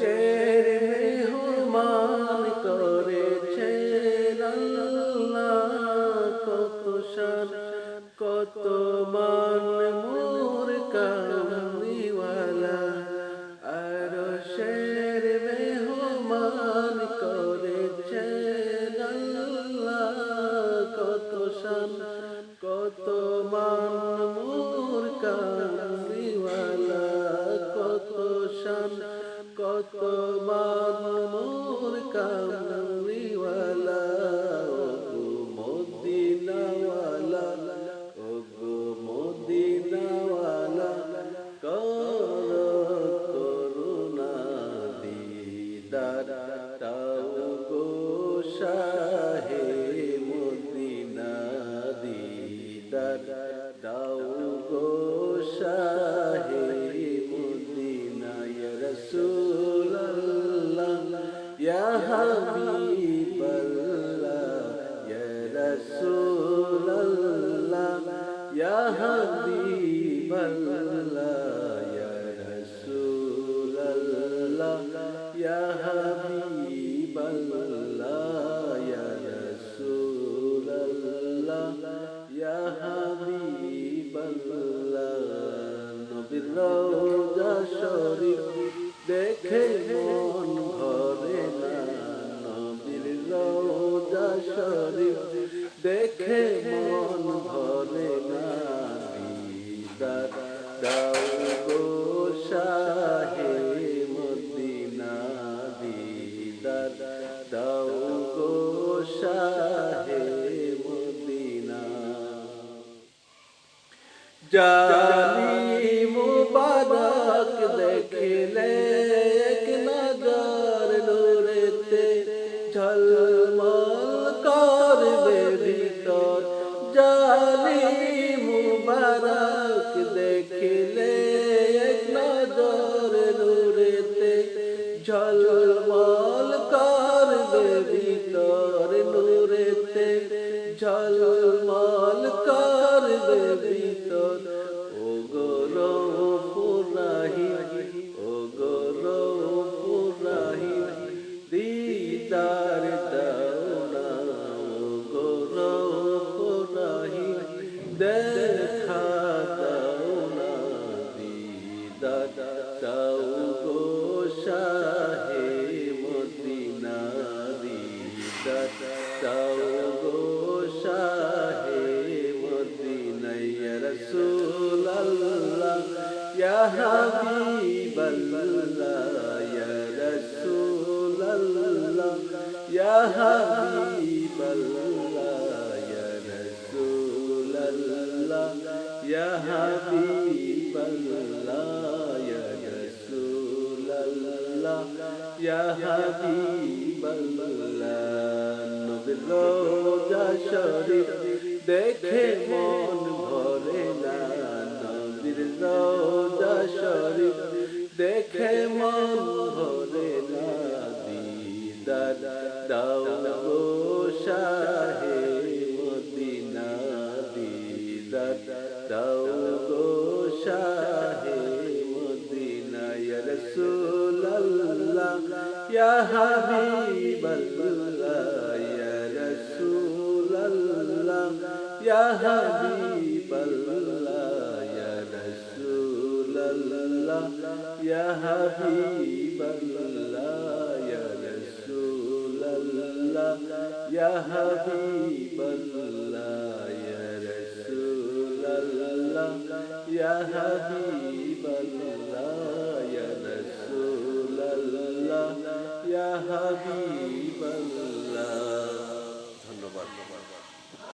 আরশের মেহমান করেছেন আল্লাহ, কত শান কত মান মোর কামলিওয়ালা। আরশের মেহমান করেছেন আল্লাহ, কত শান কত মান মোর কামলিওয়ালা, কত শান কত মান মোর কামলিওয়ালা। ওগো মদিনাওয়ালা, ওগো মদিনাওয়ালা, করো করুণা দিদার দাও গো শাহে মদিনা, দিদার দাও গো শাহে মদিনা। ইয়া রাসূলুল্লাহ ইয়া হাবিবাল্লাহ, ইয়া রাসূলুল্লাহ ইয়া হাবিবাল্লাহ, ইয়া রাসূলুল্লাহ ইয়া হাবিবাল্লাহ, ইয়া রাসূলুল্লাহ ইয়া হাবিবাল্লাহ। নবীর রওজা শরীফ দেখে মন ভরে না, নবীর রওজা শরীফ দেখে মন ভরে না, দিদার দাও গো শাহে মদিনা, দিদার দাও গো শাহে মদিনা। জানি মুবারক দেখলে এক নজর নূরেতে ঝলমল করবে ভিতর, জানি মুবারক দেখলে এক নজর নূরেতে ঝলমল করবে ভিতর, নূরেতে ঝলমল করবে ভিতর। ওগো রউফুর রাহিম, ওগো রউফুর রাহিম, দিদার দাও না, ওগো রউফুর রাহিম, দেখা দাও না, দিদার দাও গো শাহে মদিনা, দিদার দাও গো শাহে মদিনা। ইয়া রাসূলুল্লাহ ইয়া হাবিবাল্লাহ, ইয়া রাসূলুল্লাহ ইয়া হাবিবাল্লাহ, ইয়া রাসূলুল্লাহ ইয়া হাবিবাল্লাহ, ইয়া রাসূলুল্লাহ ইয়া হাবিবাল্লাহ। নবীর রওজা শরীফ দেখে মন ভরে না, নবীর রওজা শরীফ দেখে মন ভরে না, দিদার দাও গো শাহে মদিনা, দিদার দাও গো শাহে মদিনা। ইয়া রাসূলুল্লাহ ইয়া হাবিবাল্লাহ, ইয়া রাসূলুল্লাহ ইয়া হাবিবাল্লাহ, ইয়া রাসূলুল্লাহ ইয়া হাবিবাল্লাহ, ইয়া রাসূলুল্লাহ ইয়া হাবিবাল্লাহ, ইয়া রাসূলুল্লাহ ইয়া হাবিবাল্লাহ, ইয়া রাসূলুল্লাহ ইয়া হাবিবাল্লাহ। ধন্যবাদ।